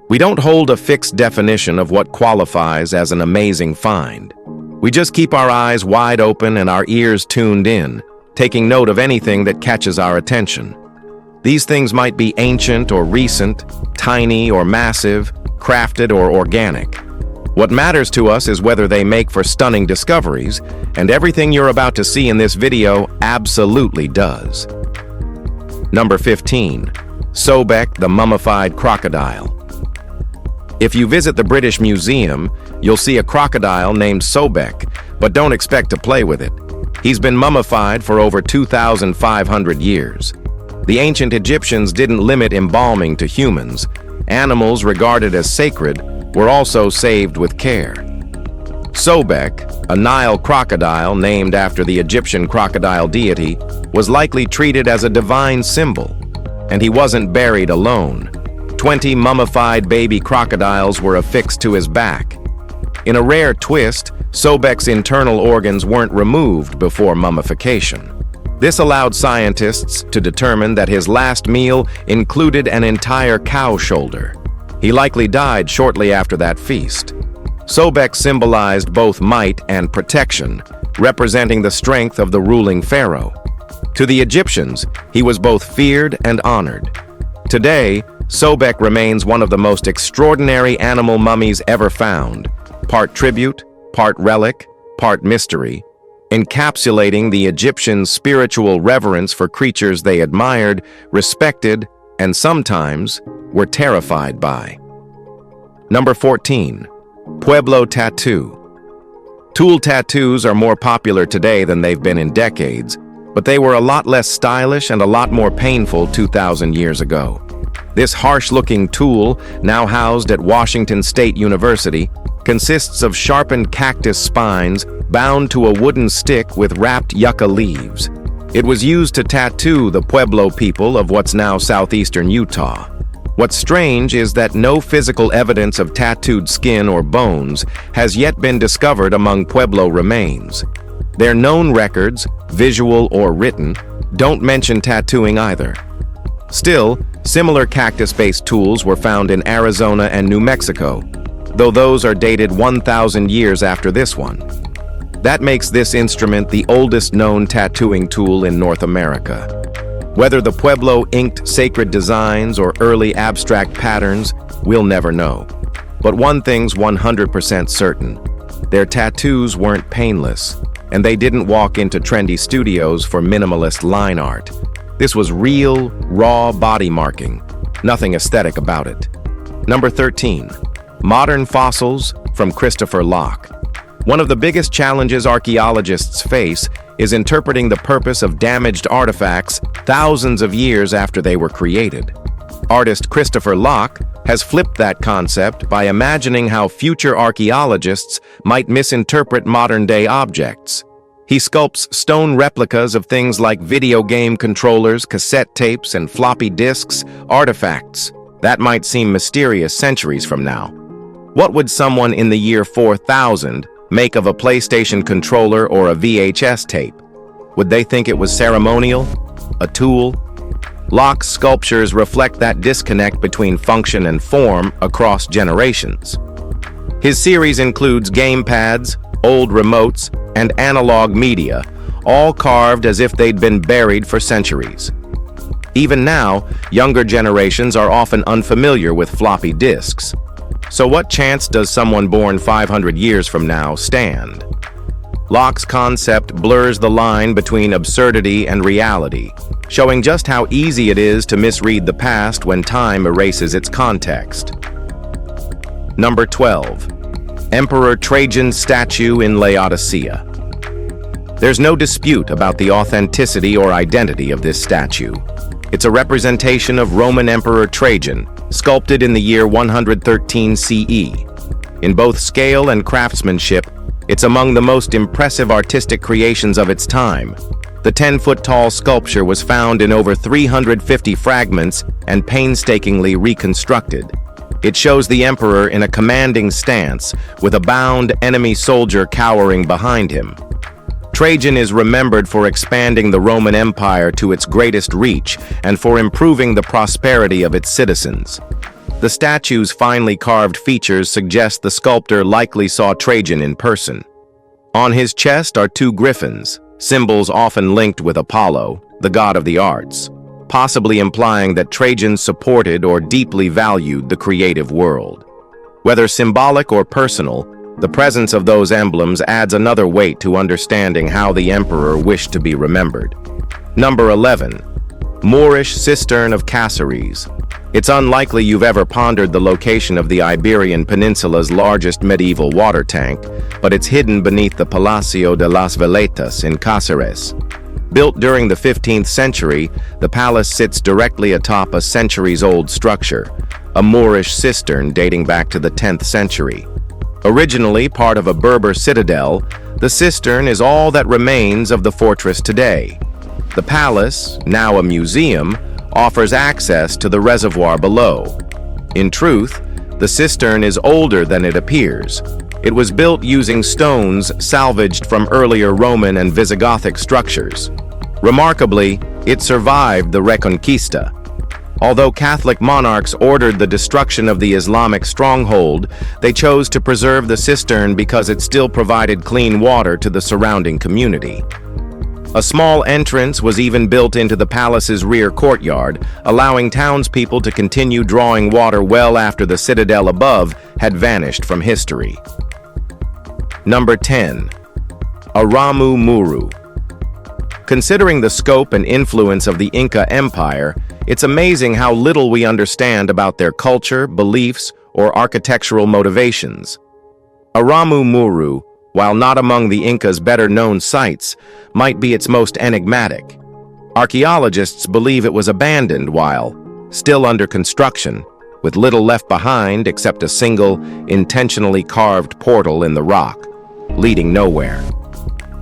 We don't hold a fixed definition of what qualifies as an amazing find. We just keep our eyes wide open and our ears tuned in, taking note of anything that catches our attention. These things might be ancient or recent, tiny or massive, crafted or organic. What matters to us is whether they make for stunning discoveries, and everything you're about to see in this video absolutely does. Number 15. Sobeck, the mummified crocodile. If you visit the British Museum, you'll see a crocodile named Sobeck, but don't expect to play with it. He's been mummified for over 2,500 years. The ancient Egyptians didn't limit embalming to humans. Animals regarded as sacred were also saved with care. Sobeck, a Nile crocodile named after the Egyptian crocodile deity, was likely treated as a divine symbol, and he wasn't buried alone. 20 mummified baby crocodiles were affixed to his back. In a rare twist, Sobeck's internal organs weren't removed before mummification. This allowed scientists to determine that his last meal included an entire cow shoulder. He likely died shortly after that feast. Sobeck symbolized both might and protection, representing the strength of the ruling pharaoh. To the Egyptians, he was both feared and honored. Today, Sobeck remains one of the most extraordinary animal mummies ever found, part tribute, part relic, part mystery, encapsulating the Egyptians' spiritual reverence for creatures they admired, respected, and sometimes were terrified by. Number 14. Pueblo tattoo. Tool tattoos are more popular today than they've been in decades, but they were a lot less stylish and a lot more painful 2,000 years ago. This harsh-looking tool, now housed at Washington State University, consists of sharpened cactus spines bound to a wooden stick with wrapped yucca leaves. It was used to tattoo the Pueblo people of what's now southeastern Utah. What's strange is that no physical evidence of tattooed skin or bones has yet been discovered among Pueblo remains. Their known records, visual or written, don't mention tattooing either. Still, similar cactus-based tools were found in Arizona and New Mexico, though those are dated 1,000 years after this one. That makes this instrument the oldest known tattooing tool in North America. Whether the Pueblo inked sacred designs or early abstract patterns, we'll never know. But one thing's 100% certain: their tattoos weren't painless, and they didn't walk into trendy studios for minimalist line art. This was real, raw body marking. Nothing aesthetic about it. Number 13. Modern fossils from Christopher Lock. One of the biggest challenges archaeologists face is interpreting the purpose of damaged artifacts thousands of years after they were created. Artist Christopher Lock has flipped that concept by imagining how future archaeologists might misinterpret modern-day objects. He sculpts stone replicas of things like video game controllers, cassette tapes, and floppy disks, artifacts that might seem mysterious centuries from now. What would someone in the year 4000 make of a PlayStation controller or a VHS tape? Would they think it was ceremonial? A tool? Lock's sculptures reflect that disconnect between function and form across generations. His series includes gamepads, old remotes, and analog media, all carved as if they'd been buried for centuries. Even now, younger generations are often unfamiliar with floppy disks. So what chance does someone born 500 years from now stand? Lock's concept blurs the line between absurdity and reality, showing just how easy it is to misread the past when time erases its context. Number 12. Emperor Trajan statue in Laodicea. There's no dispute about the authenticity or identity of this statue. It's a representation of Roman Emperor Trajan, sculpted in the year 113 CE. In both scale and craftsmanship, it's among the most impressive artistic creations of its time. The 10-foot-tall sculpture was found in over 350 fragments and painstakingly reconstructed. It shows the emperor in a commanding stance, with a bound enemy soldier cowering behind him. Trajan is remembered for expanding the Roman Empire to its greatest reach and for improving the prosperity of its citizens. The statue's finely carved features suggest the sculptor likely saw Trajan in person. On his chest are two griffins, symbols often linked with Apollo, the god of the arts, possibly implying that Trajan supported or deeply valued the creative world. Whether symbolic or personal, the presence of those emblems adds another weight to understanding how the emperor wished to be remembered. Number 11. Moorish cistern of Caceres. It's unlikely you've ever pondered the location of the Iberian Peninsula's largest medieval water tank, but it's hidden beneath the Palacio de las Veletas in Caceres. Built during the 15th century, the palace sits directly atop a centuries-old structure, a Moorish cistern dating back to the 10th century. Originally part of a Berber citadel, the cistern is all that remains of the fortress today. The palace, now a museum, offers access to the reservoir below. In truth, the cistern is older than it appears. It was built using stones salvaged from earlier Roman and Visigothic structures. Remarkably, it survived the Reconquista. Although Catholic monarchs ordered the destruction of the Islamic stronghold, they chose to preserve the cistern because it still provided clean water to the surrounding community. A small entrance was even built into the palace's rear courtyard, allowing townspeople to continue drawing water well after the citadel above had vanished from history. Number 10. Aramu Muru. Considering the scope and influence of the Inca Empire, it's amazing how little we understand about their culture, beliefs, or architectural motivations. Aramu Muru, while not among the Inca's better-known sites, might be its most enigmatic. Archaeologists believe it was abandoned while still under construction, with little left behind except a single, intentionally carved portal in the rock, leading nowhere.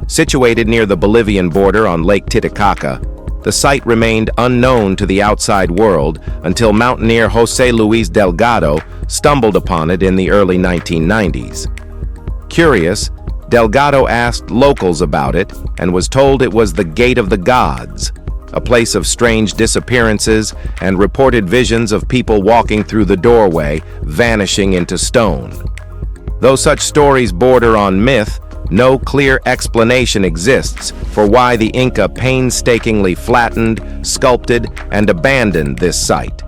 Situated near the Bolivian border on Lake Titicaca, the site remained unknown to the outside world until mountaineer José Luis Delgado stumbled upon it in the early 1990s. Curious, Delgado asked locals about it and was told it was the Gate of the Gods, a place of strange disappearances and reported visions of people walking through the doorway, vanishing into stone. Though such stories border on myth, no clear explanation exists for why the Inca painstakingly flattened, sculpted, and abandoned this site.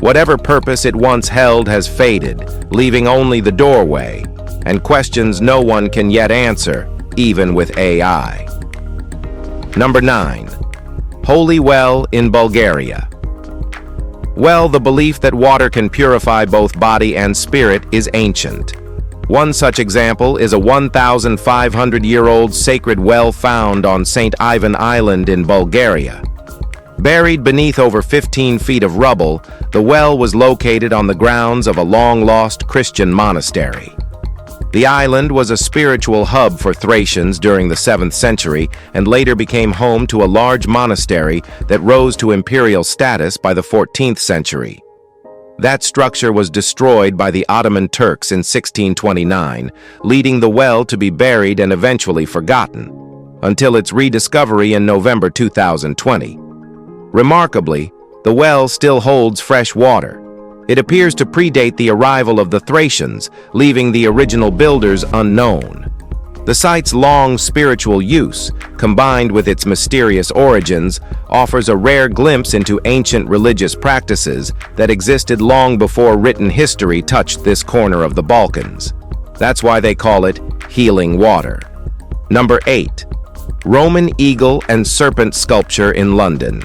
Whatever purpose it once held has faded, leaving only the doorway, and questions no one can yet answer, even with AI. Number 9. Holy Well in Bulgaria. Well, the belief that water can purify both body and spirit is ancient. One such example is a 1,500-year-old sacred well found on St. Ivan Island in Bulgaria. Buried beneath over 15 feet of rubble, the well was located on the grounds of a long-lost Christian monastery. The island was a spiritual hub for Thracians during the 7th century and later became home to a large monastery that rose to imperial status by the 14th century. That structure was destroyed by the Ottoman Turks in 1629, leading the well to be buried and eventually forgotten, until its rediscovery in November 2020. Remarkably, the well still holds fresh water. It appears to predate the arrival of the Thracians, leaving the original builders unknown. The site's long spiritual use, combined with its mysterious origins, offers a rare glimpse into ancient religious practices that existed long before written history touched this corner of the Balkans. That's why they call it healing water. Number 8. Roman eagle and serpent sculpture in London.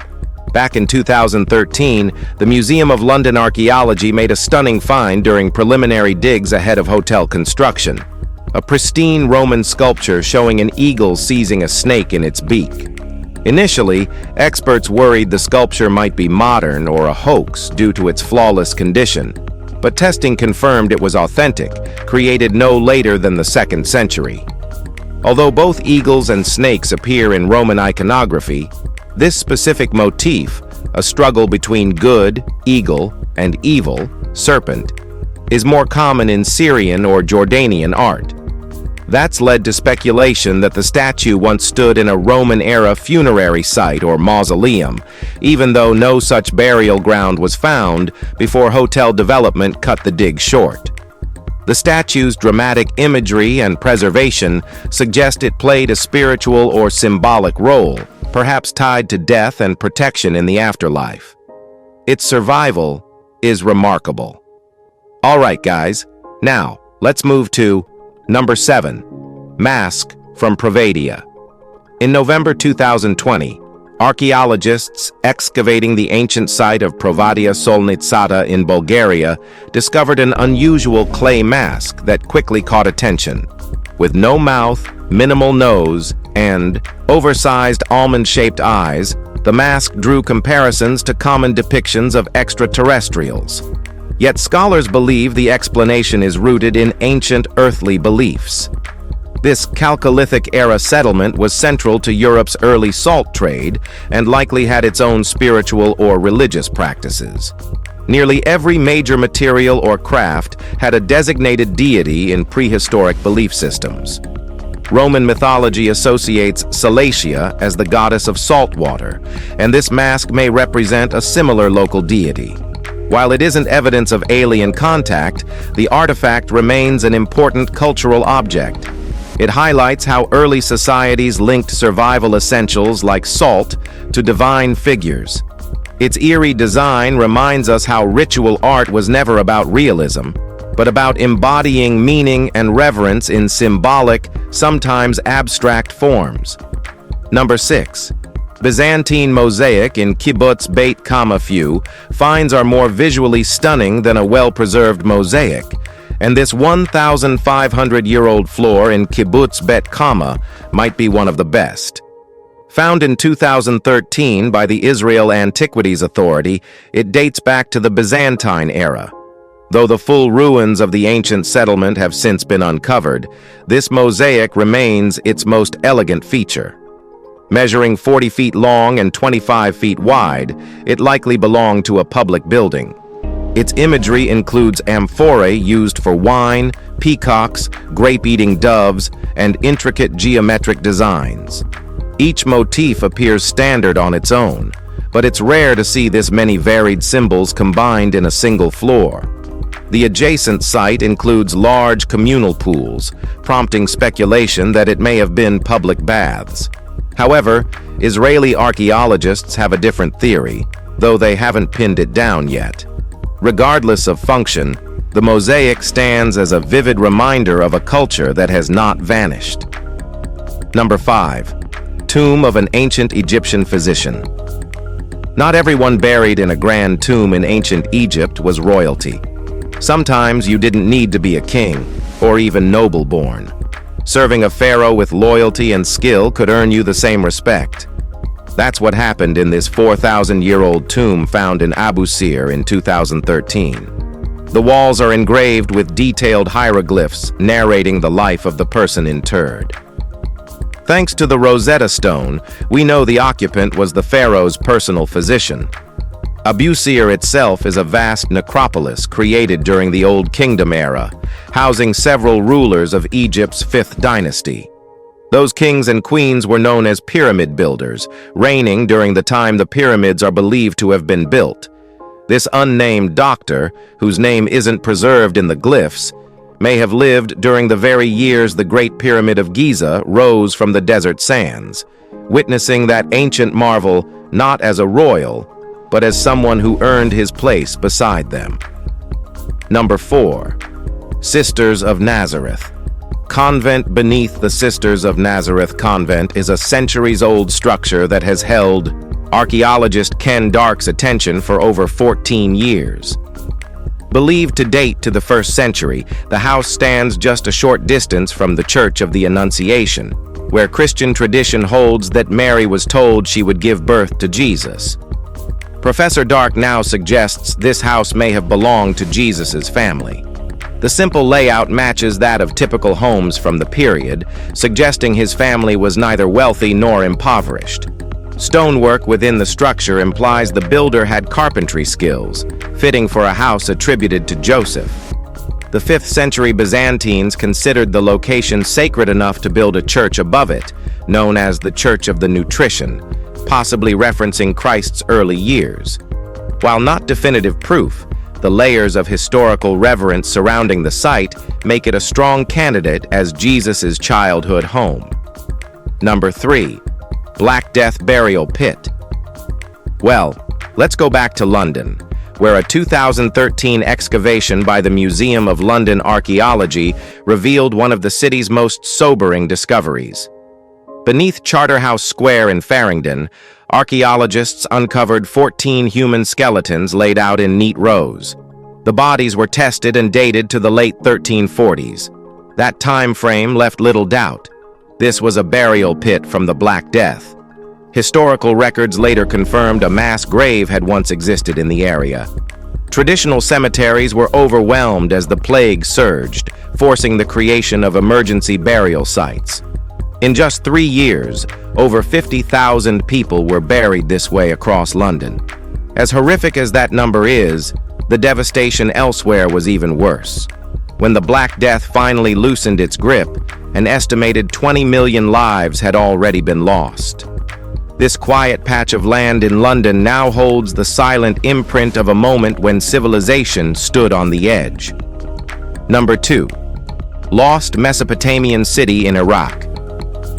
Back in 2013, the Museum of London Archaeology made a stunning find during preliminary digs ahead of hotel construction. A pristine Roman sculpture showing an eagle seizing a snake in its beak. Initially, experts worried the sculpture might be modern or a hoax due to its flawless condition, but testing confirmed it was authentic, created no later than the 2nd century. Although both eagles and snakes appear in Roman iconography, this specific motif, a struggle between good, eagle, and evil, serpent, is more common in Syrian or Jordanian art. That's led to speculation that the statue once stood in a Roman-era funerary site or mausoleum, even though no such burial ground was found before hotel development cut the dig short. The statue's dramatic imagery and preservation suggest it played a spiritual or symbolic role, perhaps tied to death and protection in the afterlife. Its survival is remarkable. All right, guys, now let's move to Number 7. Mask from Provadia. In November 2020, archaeologists excavating the ancient site of Provadia Solnitsata in Bulgaria discovered an unusual clay mask that quickly caught attention. With no mouth, minimal nose, and oversized almond-shaped eyes, the mask drew comparisons to common depictions of extraterrestrials. Yet scholars believe the explanation is rooted in ancient earthly beliefs. This Chalcolithic-era settlement was central to Europe's early salt trade and likely had its own spiritual or religious practices. Nearly every major material or craft had a designated deity in prehistoric belief systems. Roman mythology associates Salacia as the goddess of salt water, and this mask may represent a similar local deity. While it isn't evidence of alien contact, the artifact remains an important cultural object. It highlights how early societies linked survival essentials like salt to divine figures. Its eerie design reminds us how ritual art was never about realism, but about embodying meaning and reverence in symbolic, sometimes abstract forms. Number 6. Byzantine mosaic in Kibbutz Beit Kamafu finds are more visually stunning than a well-preserved mosaic, and this 1,500-year-old floor in Kibbutz Bet Kama might be one of the best. Found in 2013 by the Israel Antiquities Authority, it dates back to the Byzantine era. Though the full ruins of the ancient settlement have since been uncovered, this mosaic remains its most elegant feature. Measuring 40 feet long and 25 feet wide, it likely belonged to a public building. Its imagery includes amphorae used for wine, peacocks, grape-eating doves, and intricate geometric designs. Each motif appears standard on its own, but it's rare to see this many varied symbols combined in a single floor. The adjacent site includes large communal pools, prompting speculation that it may have been public baths. However, Israeli archaeologists have a different theory, though they haven't pinned it down yet. Regardless of function, the mosaic stands as a vivid reminder of a culture that has not vanished. Number 5. Tomb of an ancient Egyptian physician. Not everyone buried in a grand tomb in ancient Egypt was royalty. Sometimes you didn't need to be a king, or even noble-born. Serving a pharaoh with loyalty and skill could earn you the same respect. That's what happened in this 4,000-year-old tomb found in Abu Sir in 2013. The walls are engraved with detailed hieroglyphs narrating the life of the person interred. Thanks to the Rosetta Stone, we know the occupant was the pharaoh's personal physician. Abu Sir itself is a vast necropolis created during the Old Kingdom era, housing several rulers of Egypt's 5th dynasty. Those kings and queens were known as pyramid builders, reigning during the time the pyramids are believed to have been built. This unnamed doctor, whose name isn't preserved in the glyphs, may have lived during the very years the Great Pyramid of Giza rose from the desert sands, witnessing that ancient marvel not as a royal, but as someone who earned his place beside them. Number 4. Sisters of Nazareth. Convent beneath the Sisters of Nazareth convent is a centuries-old structure that has held archaeologist Ken Dark's attention for over 14 years. Believed to date to the 1st century, the house stands just a short distance from the Church of the Annunciation, where Christian tradition holds that Mary was told she would give birth to Jesus. Professor Dark now suggests this house may have belonged to Jesus's family. The simple layout matches that of typical homes from the period, suggesting his family was neither wealthy nor impoverished. Stonework within the structure implies the builder had carpentry skills, fitting for a house attributed to Joseph. The 5th century Byzantines considered the location sacred enough to build a church above it, known as the Church of the Nutrition, possibly referencing Christ's early years. While not definitive proof, the layers of historical reverence surrounding the site make it a strong candidate as Jesus' childhood home. Number 3. Black Death Burial Pit. Well, let's go back to London, where a 2013 excavation by the Museum of London Archaeology revealed one of the city's most sobering discoveries. Beneath Charterhouse Square in Farringdon, archaeologists uncovered 14 human skeletons laid out in neat rows. The bodies were tested and dated to the late 1340s. That time frame left little doubt. This was a burial pit from the Black Death. Historical records later confirmed a mass grave had once existed in the area. Traditional cemeteries were overwhelmed as the plague surged, forcing the creation of emergency burial sites. In just 3 years, over 50,000 people were buried this way across London. As horrific as that number is, the devastation elsewhere was even worse. When the Black Death finally loosened its grip, an estimated 20 million lives had already been lost. This quiet patch of land in London now holds the silent imprint of a moment when civilization stood on the edge. Number 2. Lost Mesopotamian City in Iraq.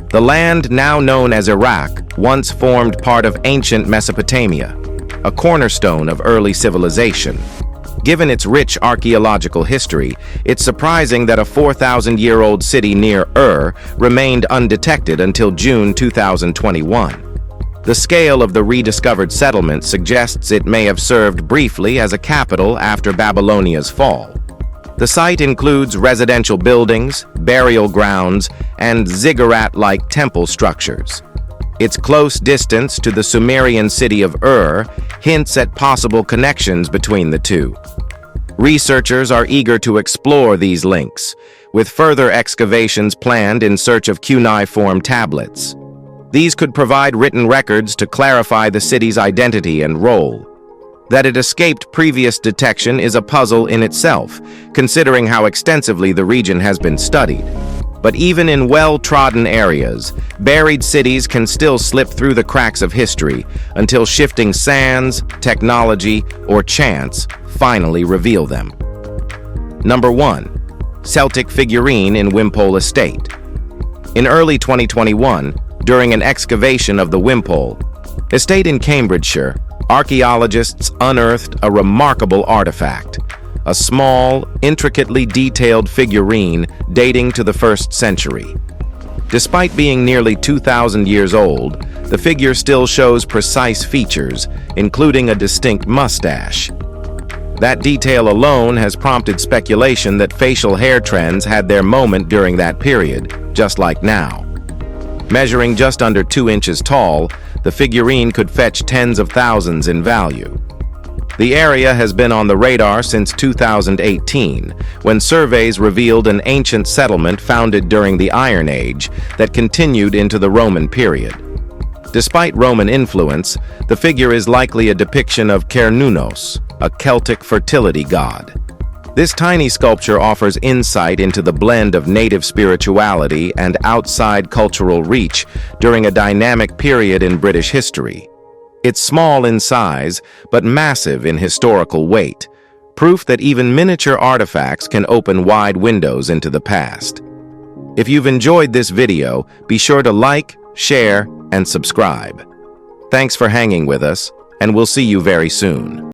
The land now known as Iraq once formed part of ancient Mesopotamia, a cornerstone of early civilization. Given its rich archaeological history, it's surprising that a 4,000-year-old city near remained undetected until June 2021. The scale of the rediscovered settlement suggests it may have served briefly as a capital after Babylonia's fall. The site includes residential buildings, burial grounds, and ziggurat-like temple structures. Its close distance to the Sumerian city of hints at possible connections between the two. Researchers are eager to explore these links, with further excavations planned in search of cuneiform tablets. These could provide written records to clarify the city's identity and role. That it escaped previous detection is a puzzle in itself, considering how extensively the region has been studied. But even in well-trodden areas, buried cities can still slip through the cracks of history until shifting sands, technology, or chance finally reveal them. Number 1. Celtic figurine in Wimpole Estate. In early 2021, during an excavation of the Wimpole Estate in Cambridgeshire, archaeologists unearthed a remarkable artifact, a small, intricately detailed figurine dating to the 1st century. Despite being nearly 2,000 years old, the figure still shows precise features, including a distinct mustache. That detail alone has prompted speculation that facial hair trends had their moment during that period, just like now. Measuring just under 2 inches tall, the figurine could fetch tens of thousands in value. The area has been on the radar since 2018, when surveys revealed an ancient settlement founded during the Iron Age that continued into the Roman period. Despite Roman influence, the figure is likely a depiction of Cernunnos, a Celtic fertility god. This tiny sculpture offers insight into the blend of native spirituality and outside cultural reach during a dynamic period in British history. It's small in size, but massive in historical weight, proof that even miniature artifacts can open wide windows into the past. If you've enjoyed this video, be sure to like, share, and subscribe. Thanks for hanging with us, and we'll see you very soon.